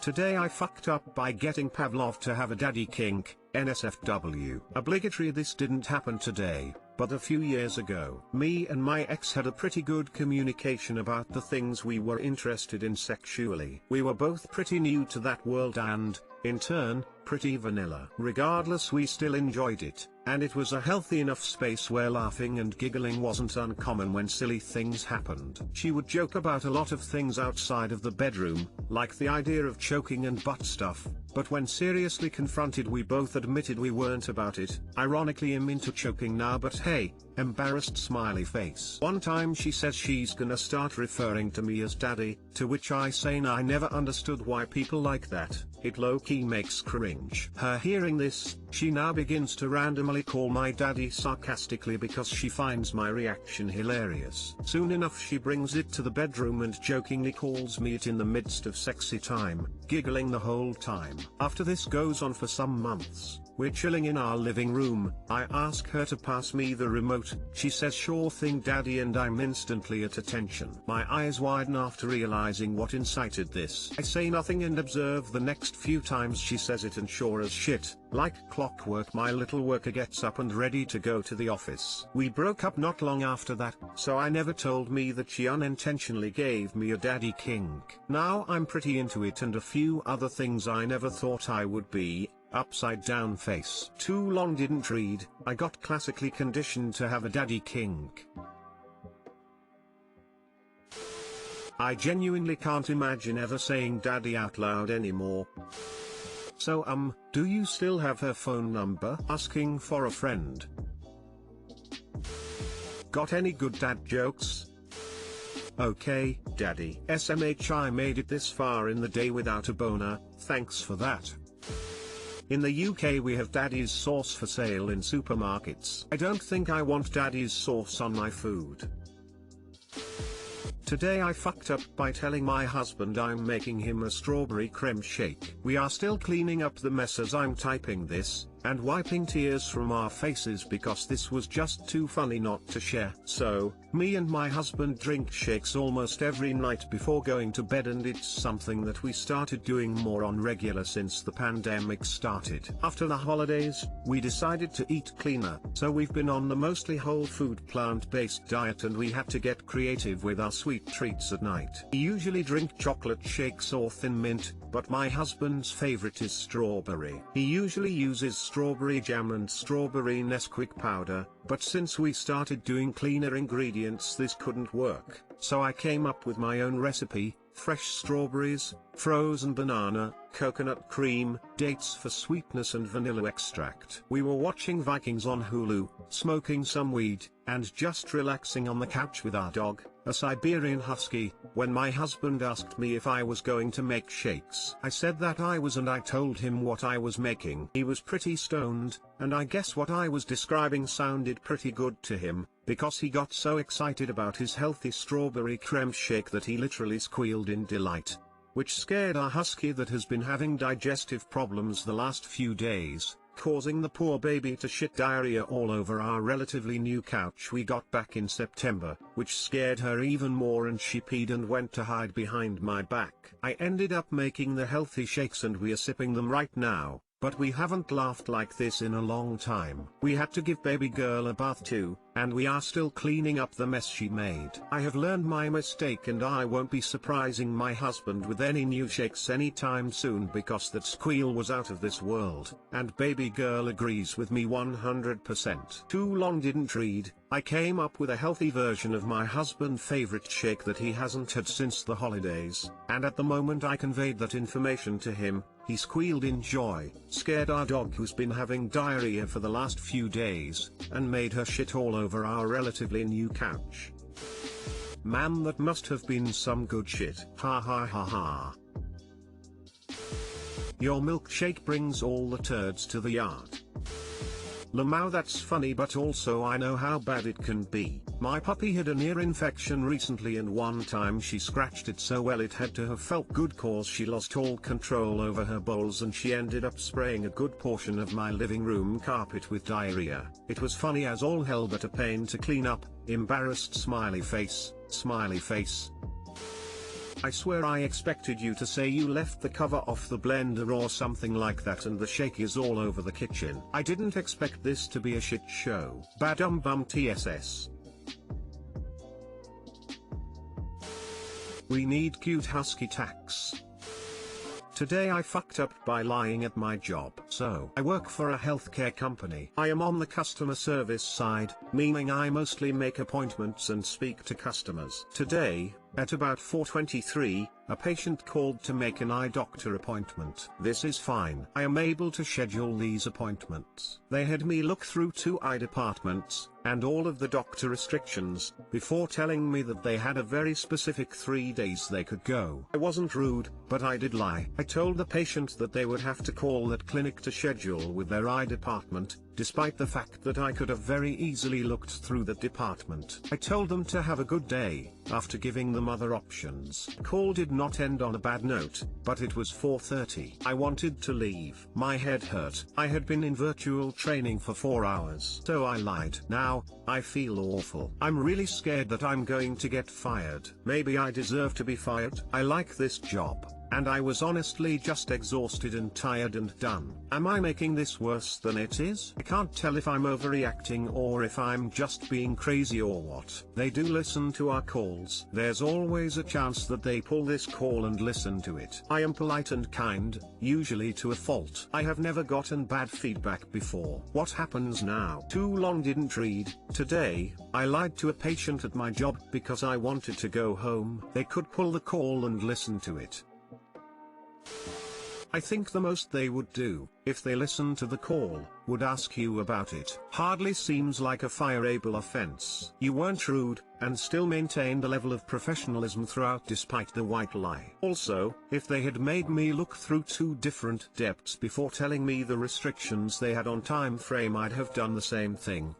Today I fucked up by getting Pavlov to have a daddy kink, NSFW. Obligatory. This didn't happen today, but a few years ago. Me and my ex had a pretty good communication about the things we were interested in sexually. We were both pretty new to that world and, in turn, pretty vanilla. Regardless, we still enjoyed it, and it was a healthy enough space where laughing and giggling wasn't uncommon when silly things happened. She would joke about a lot of things outside of the bedroom, like the idea of choking and butt stuff, but when seriously confronted we both admitted we weren't about it. Ironically, I'm into choking now, but hey, embarrassed smiley face. One time she says she's gonna start referring to me as daddy, to which I say I never understood why people like that. It low-key makes cringe. Her hearing this, she now begins to randomly call my daddy sarcastically because she finds my reaction hilarious. Soon enough she brings it to the bedroom and jokingly calls me it in the midst of sexy time, giggling the whole time. After this goes on for some months, we're chilling in our living room, I ask her to pass me the remote, she says sure thing daddy, and I'm instantly at attention. My eyes widen after realizing what incited this. I say nothing and observe the next few times she says it, and sure as shit, like clockwork, my little worker gets up and ready to go to the office. We broke up not long after that, so I never told me that she unintentionally gave me a daddy kink. Now I'm pretty into it and a few other things I never thought I would be. Upside down face. Too long didn't read. I got classically conditioned to have a daddy kink. I genuinely can't imagine ever saying daddy out loud anymore. So do you still have her phone number? Asking for a friend. Got any good dad jokes? Okay, daddy. SMH, I made it this far in the day without a boner, thanks for that. In the UK we have daddy's sauce for sale in supermarkets. I don't think I want daddy's sauce on my food. Today I fucked up by telling my husband I'm making him a strawberry creme shake. We are still cleaning up the mess as I'm typing this, and wiping tears from our faces because this was just too funny not to share. So, me and my husband drink shakes almost every night before going to bed, and it's something that we started doing more on regular since the pandemic started. After the holidays, we decided to eat cleaner, so we've been on the mostly whole food plant-based diet, and we had to get creative with our sweet treats at night. We usually drink chocolate shakes or thin mint, but my husband's favorite is strawberry. He usually uses strawberry jam and strawberry Nesquik powder, but since we started doing cleaner ingredients this couldn't work, so I came up with my own recipe: fresh strawberries, frozen banana, coconut cream, dates for sweetness, and vanilla extract. We were watching Vikings on Hulu, smoking some weed, and just relaxing on the couch with our dog, a Siberian Husky, when my husband asked me if I was going to make shakes. I said that I was, and I told him what I was making. He was pretty stoned, and I guess what I was describing sounded pretty good to him, because he got so excited about his healthy strawberry creme shake that he literally squealed in delight, which scared our husky that has been having digestive problems the last few days, causing the poor baby to shit diarrhea all over our relatively new couch we got back in September, which scared her even more, and she peed and went to hide behind my back. I ended up making the healthy shakes and we are sipping them right now, but we haven't laughed like this in a long time. We had to give baby girl a bath too, and we are still cleaning up the mess she made. I have learned my mistake, and I won't be surprising my husband with any new shakes anytime soon because that squeal was out of this world, and baby girl agrees with me 100%. Too long didn't read. I came up with a healthy version of my husband's favorite shake that he hasn't had since the holidays, and at the moment I conveyed that information to him, he squealed in joy, scared our dog who's been having diarrhea for the last few days, and made her shit all over our relatively new couch. Man, that must have been some good shit. Ha ha ha ha. Your milkshake brings all the turds to the yard. Lamau, that's funny, but also I know how bad it can be. My puppy had an ear infection recently, and one time she scratched it so well it had to have felt good cause she lost all control over her bowels, and she ended up spraying a good portion of my living room carpet with diarrhea. It was funny as all hell but a pain to clean up. Embarrassed smiley face, smiley face. I swear I expected you to say you left the cover off the blender or something like that and the shake is all over the kitchen. I didn't expect this to be a shit show. Badum bum TSS. We need cute husky tax. Today I fucked up by lying at my job. So, I work for a healthcare company. I am on the customer service side, meaning I mostly make appointments and speak to customers. Today, at about 4:23, a patient called to make an eye doctor appointment. This is fine. I am able to schedule these appointments. They had me look through 2 eye departments, and all of the doctor restrictions, before telling me that they had a very specific 3 days they could go. I wasn't rude, but I did lie. I told the patient that they would have to call that clinic to schedule with their eye department, despite the fact that I could have very easily looked through that department. I told them to have a good day, after giving them other options. Call did not end on a bad note, but it was 4:30. I wanted to leave. My head hurt. I had been in virtual training for 4 hours. So I lied. Now, I feel awful. I'm really scared that I'm going to get fired. Maybe I deserve to be fired. I like this job, and I was honestly just exhausted and tired and done. Am I making this worse than it is? I can't tell if I'm overreacting or if I'm just being crazy or what. They do listen to our calls. There's always a chance that they pull this call and listen to it. I am polite and kind, usually to a fault. I have never gotten bad feedback before. What happens now? Too long didn't read. Today, I lied to a patient at my job because I wanted to go home. They could pull the call and listen to it. I think the most they would do, if they listen to the call, would ask you about it. Hardly seems like a fireable offense. You weren't rude, and still maintained a level of professionalism throughout despite the white lie. Also, if they had made me look through 2 different depths before telling me the restrictions they had on time frame, I'd have done the same thing.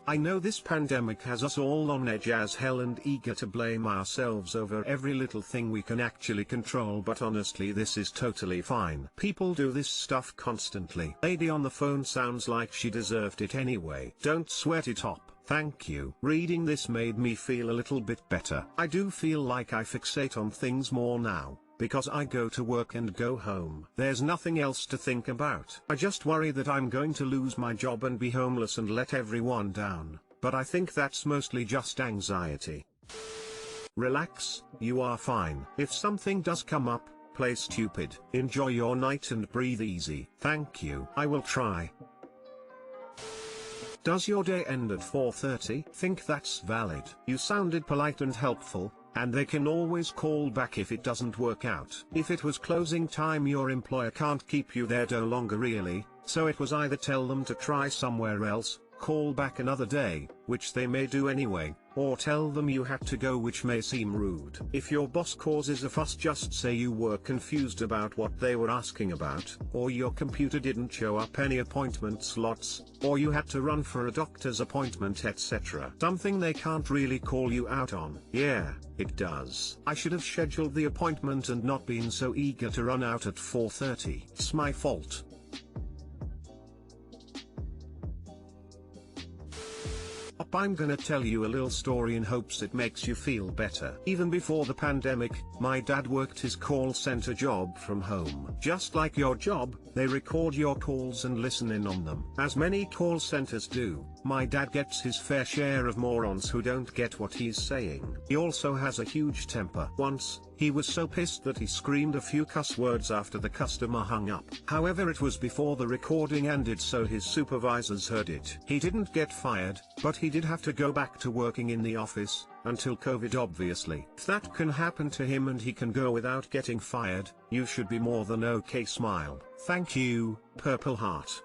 I know this pandemic has us all on edge as hell and eager to blame ourselves over every little thing we can actually control, but honestly this is totally fine. People do this stuff constantly. Lady on the phone sounds like she deserved it anyway. Don't sweat it up. Thank you. Reading this made me feel a little bit better. I do feel like I fixate on things more now, because I go to work and go home. There's nothing else to think about. I just worry that I'm going to lose my job and be homeless and let everyone down, but I think that's mostly just anxiety. Relax, you are fine. If something does come up, play stupid. Enjoy your night and breathe easy. Thank you. I will try. Does your day end at 4:30? Think that's valid. You sounded polite and helpful, and they can always call back if it doesn't work out. If it was closing time, your employer can't keep you there no longer really, so it was either tell them to try somewhere else, call back another day, which they may do anyway, or tell them you had to go, which may seem rude. If your boss causes a fuss, just say you were confused about what they were asking about, or your computer didn't show up any appointment slots, or you had to run for a doctor's appointment, etc. Something they can't really call you out on. Yeah, it does. I should have scheduled the appointment and not been so eager to run out at 4:30. It's my fault. I'm gonna tell you a little story in hopes it makes you feel better. Even before the pandemic, my dad worked his call center job from home. Just like your job, they record your calls and listen in on them. As many call centers do, my dad gets his fair share of morons who don't get what he's saying. He also has a huge temper. Once, he was so pissed that he screamed a few cuss words after the customer hung up. However, it was before the recording ended, so his supervisors heard it. He didn't get fired, but he did have to go back to working in the office, until COVID obviously. If that can happen to him and he can go without getting fired, you should be more than okay. Smile. Thank you, Purple Heart.